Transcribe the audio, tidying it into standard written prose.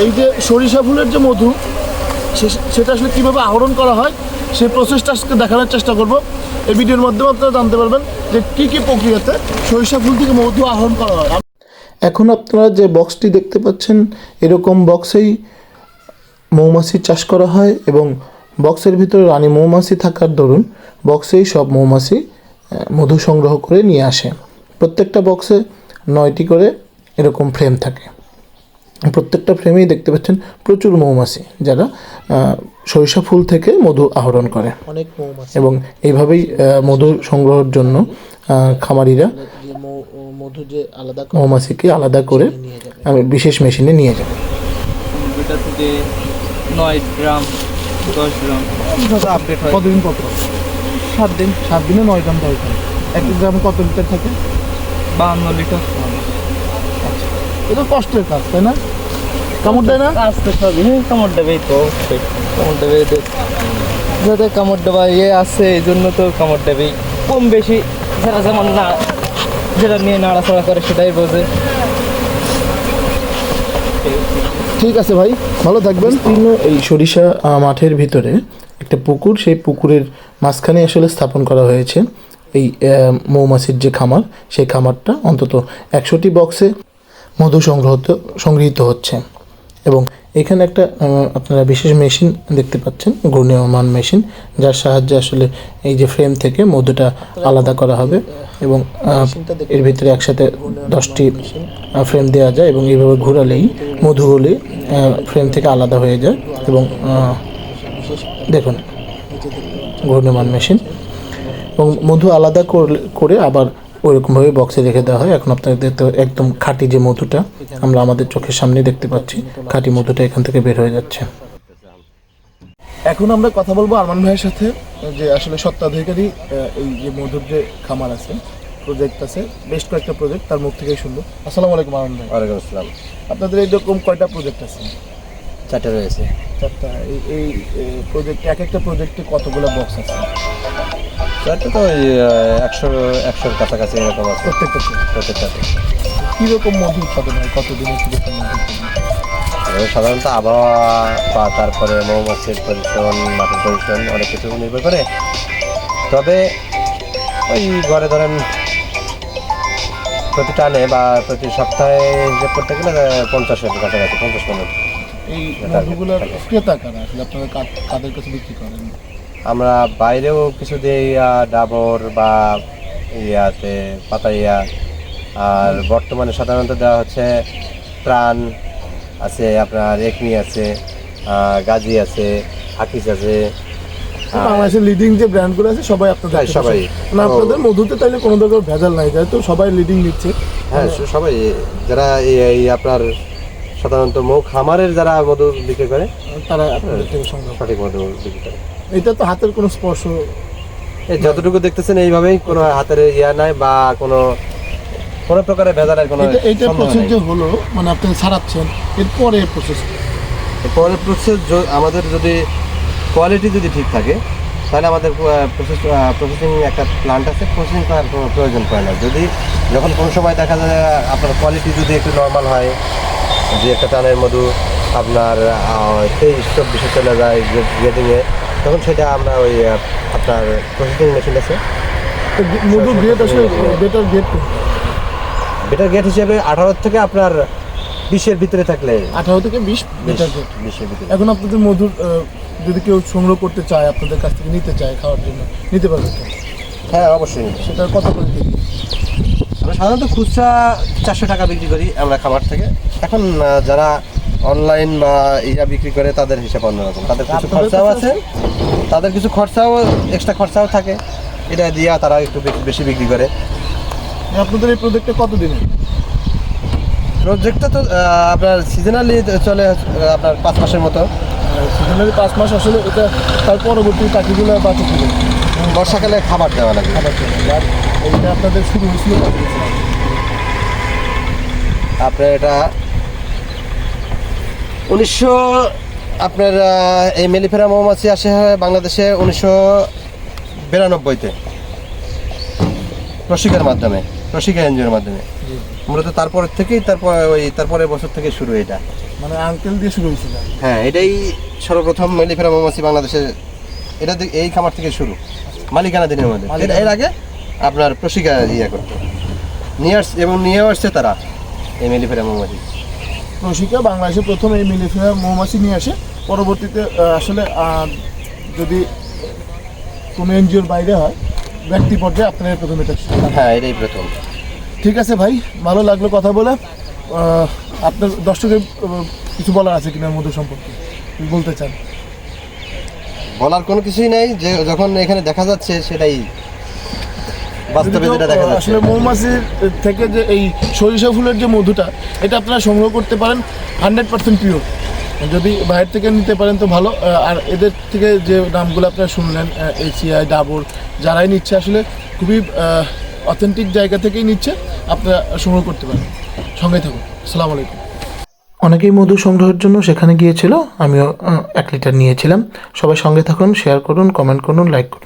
এই যে সরিষা ফুলের যে মধু সেটা আসলে কীভাবে আহরণ করা হয় সেই প্রসেসটা আজকে দেখানোর চেষ্টা করব। এই ভিডিওর মাধ্যমে আপনারা জানতে পারবেন যে কী কী প্রক্রিয়াতে সরিষা ফুল থেকে মধু আহরণ করা হয়। এখন আপনারা যে বক্সটি দেখতে পাচ্ছেন এরকম বক্সেই মৌমাছি চাষ করা হয় এবং বক্সের ভিতরে রানী মৌমাছি থাকার দরুন বক্সেই সব মৌমাছি মধু সংগ্রহ করে নিয়ে আসে। প্রত্যেকটা বক্সে 9টি করে এরকম ফ্রেম থাকে। প্রত্যেকটা ফ্রেমেই দেখতে পাচ্ছেন প্রচুর মৌমাছি যারা সরিষা ফুল থেকে মধু আহরণ করে অনেক মৌমাছি এবং এইভাবেই মধু সংগ্রহের জন্য খামারিরা মধু যে আলাদা মৌমাছিকে আলাদা করে বিশেষ মেশিনে নিয়ে যাবে। এটা থেকে 9 গ্রাম 10 গ্রাম আপডেট হয়। কতদিন কত? 7 দিন। 7 দিনে 9 গ্রাম 10 গ্রাম। 1 গ্রামে কত লিটার থাকে? 52 লিটার। এটা কষ্টের কাজ, তাই না? কামড় দেয় না? আসতে সবই কামড় দেবেই তো, কামড় দেবে যাতে কামড় দেওয়া আছে এই জন্য তো কামড় দেবেই। কম বেশি যারা যেমন না যেটা নিয়ে নাড়াচাড়া করে সেটাই বোঝে। ঠিক আছে ভাই, ভালো থাকবেন। এই সরিষা মাঠের ভিতরে একটা পুকুর, সেই পুকুরের মাঝখানে আসলে স্থাপন করা হয়েছে এই মৌমাছির যে খামার, সেই খামারটা অন্তত 100টি বক্সে মধু সংগৃহীত হচ্ছে এবং এখানে একটা আপনারা বিশেষ মেশিন দেখতে পাচ্ছেন, ঘূর্ণায়মান মেশিন, যার সাহায্যে আসলে এই যে ফ্রেম থেকে মধুটা আলাদা করা হবে এবং এর ভিতরে একসাথে 10টি ফ্রেম দেওয়া যায় এবং এইভাবে ঘোরালেই মধুগুলি ফ্রেম থেকে আলাদা হয়ে যায় এবং দেখুন ঘূর্ণায়মান মেশিন এবং মধু আলাদা করে আবার ওইরকমভাবে বক্সে রেখে দেওয়া হয়। এখন আপনাদের দেখতে একদম খাঁটি যে মধুটা আমরা আমাদের চোখের সামনে দেখতে পাচ্ছি, খাঁটি মধুটা এখান থেকে বের হয়ে যাচ্ছে। এখন আমরা কথা বলবো আরমান ভাইয়ের সাথে, যে আসলে স্বত্বাধিকারী এই যে মধুর যে খামার আছে, প্রজেক্ট আছে, বেশ কয়েকটা প্রজেক্ট, তার মুখ থেকেই শুনবো। আসসালামু আলাইকুম আরমান ভাই। ওয়ালাইকুম আসসালাম। আপনাদের এইরকম কয়টা প্রজেক্ট আছে? 4টা রয়েছে। 4টা। এই প্রজেক্ট, এক একটা প্রজেক্টে কতগুলো বক্স আছে? 4টা তো ওই 100-100-র কাছাকাছি এরকম আছে প্রত্যেকটাতে। কীরকম মধু উৎপাদন হয়, কতদিনে কীরকম মধু উৎপাদন হয়? সাধারণত আবহাওয়া বা তারপরে মৌমাছির পজিশন, মাটির পজিশন অনেক কিছু নির্ভর করে। তবে ওই ঘরে ধরেন প্রতি টানে বা প্রতি সপ্তাহে হিসেব করতে গেলে 50-এর কাছাকাছি, 50-50। এই মধুগুলোর ক্রেতা কারা আসলে, আপনারা কাদের কাছে বিক্রি করেন? আমরা বাইরেও কিছু দিই, ডাবর বা ইয়াতে পাতাইয়া। আর বর্তমানে সাধারণত দেওয়া হচ্ছে প্রাণ আছে, আপনার একমি আছে, গাজী আছে, আকিস আছে। বাংলাদেশের লিডিং যে ব্র্যান্ডগুলো আছে সবাই আপনাদের, সবাই মানে আপনাদের মধুতে তাইলে কোনো ধরনের ভেজাল নাই, তাই তো? সবাই লিডিং নিচ্ছে। হ্যাঁ, সবাই যারা এই আপনার সাধারণত খামারের যারা মধু বিক্রি করে তারা আপনাদের থেকে সংগ্রহ করে। সঠিক মধু বিক্রি করে। এটা তো হাতের কোনো স্পর্শ, এই যতটুকু দেখতেছেন এইভাবেই, কোনো হাতের ইয়া নাই বা কোনো প্রকারের ভেজালের কোনো। এইটা প্রসেস যে হলো, মানে আপনি ছাড়াচ্ছেন, এরপরে প্রসেস পরের প্রসেস আমাদের যদি কোয়ালিটি যদি ঠিক থাকে তাহলে আমাদের প্রসেসিং একটা প্ল্যান্ট আছে, প্রসেসিং করার কোনো প্রয়োজন পড়ে না। যদি যখন কোনো সময় দেখা যায় আপনার কোয়ালিটি যদি একটু নর্মাল হয়, যে একটা টানের মধু আপনার 23-24 চলে যায় গ্রেডিংয়ে, তখন সেটা আমরা ওই আপনার প্রসেসিং মেশিন আছে, মধু গ্রেড আসলে বেটার গ্রেড, বেটার গ্রেড হিসেবে 18 থেকে আপনার 20-এর ভিতরে থাকলে, 18 থেকে 20 বেটার গ্রেড। 20-এর ভিতরে। এখন আপনাদের মধুর যদি কেউ সংগ্রহ করতে চায়, আপনাদের কাছ থেকে নিতে চায় খাওয়ার জন্য, নিতে পারবে তো? হ্যাঁ, অবশ্যই। সেটা কত করে দিন? আমরা সাধারণত খুচরা 400 টাকা বিক্রি করি আমরা খাবার থেকে। এখন যারা অনলাইন বা ইয়া বিক্রি করে তাদের হিসাব অন্যরকম, তাদের কিছু খরচাও আছে, তাদের কিছু খরচাও এক্সট্রা খরচাও থাকে, এটা দিয়ে তারা একটু বেশি বিক্রি করে। আপনাদের এই প্রজেক্টটা কত দিনে? প্রজেক্টটা তো আপনার সিজনালি চলে, আপনার 5 মাসের মতো। সিজনালি 5 মাস আসলে। এটা তার পরবর্তী পাখিগুলো বাঁচে ছিল, বর্ষাকালে খাবার দেওয়া লাগে। খাবার জন্য। আর এইটা আপনাদের শুরু হয়েছিল কত বছর আগে? আপনার এটা 1900 আপনার এই মেলিফেরা মৌমাছি আসে বাংলাদেশে 1992-তে প্রশিকার মাধ্যমে, প্রশিকা এনজিওর মাধ্যমে। মূলত তারপরের থেকেই তারপরের বছর থেকে শুরু এটা। মানে আঙ্কেল দিয়ে শুরু হয়েছিল। হ্যাঁ, এটাই সর্বপ্রথম মেলিফেরা মৌমাছি বাংলাদেশে, এই খামার থেকে শুরু মালিকানা দিনের মধ্যে। এর আগে আপনার প্রশিক্ষা ইয়ে করতো, নিয়ে আসছে তারা এই মেলিফেরা মৌমাছি। প্রশিকা বাংলাদেশে প্রথম এই মেলিফেরা মৌমাছি নিয়ে আসে। পরবর্তীতে আসলে যদি কোনো এনজিওর বাইরে হয়, ব্যক্তি পর্যায়ে আপনার প্রথম এটা শুরু। হ্যাঁ, এটাই প্রথম। ঠিক আছে ভাই, ভালো লাগলো কথা বলে। আপনার দর্শকের কিছু বলার আছে কিনা মধু সম্পর্কে, কি বলতে চান? বলার কোনো কিছুই নাই, যে যখন এখানে দেখা যাচ্ছে সেটাই বাস্তবে যেটা দেখা যাচ্ছে। আসলে মৌমাছির থেকে যে এই সরিষা ফুলের যে মধুটা, এটা আপনারা সংগ্রহ করতে পারেন 100% পিওর। যদি বাইরে থেকে নিতে পারেন তো ভালো। আর এদের থেকে যে নামগুলো আপনারা শুনলেন, এসিআই, ডাবর, যারাই নিচ্ছে আসলে খুবই অথেন্টিক জায়গা থেকেই নিচ্ছে, আপনারা সংগ্রহ করতে পারেন। সঙ্গে থাকুন। আসসালামু আলাইকুম। অনেকেই মধু সংগ্রহের জন্য সেখানে গিয়েছিল, আমিও 1 লিটার নিয়েছিলাম। সবাই সঙ্গে থাকুন, শেয়ার করুন, কমেন্ট করুন, লাইক করুন।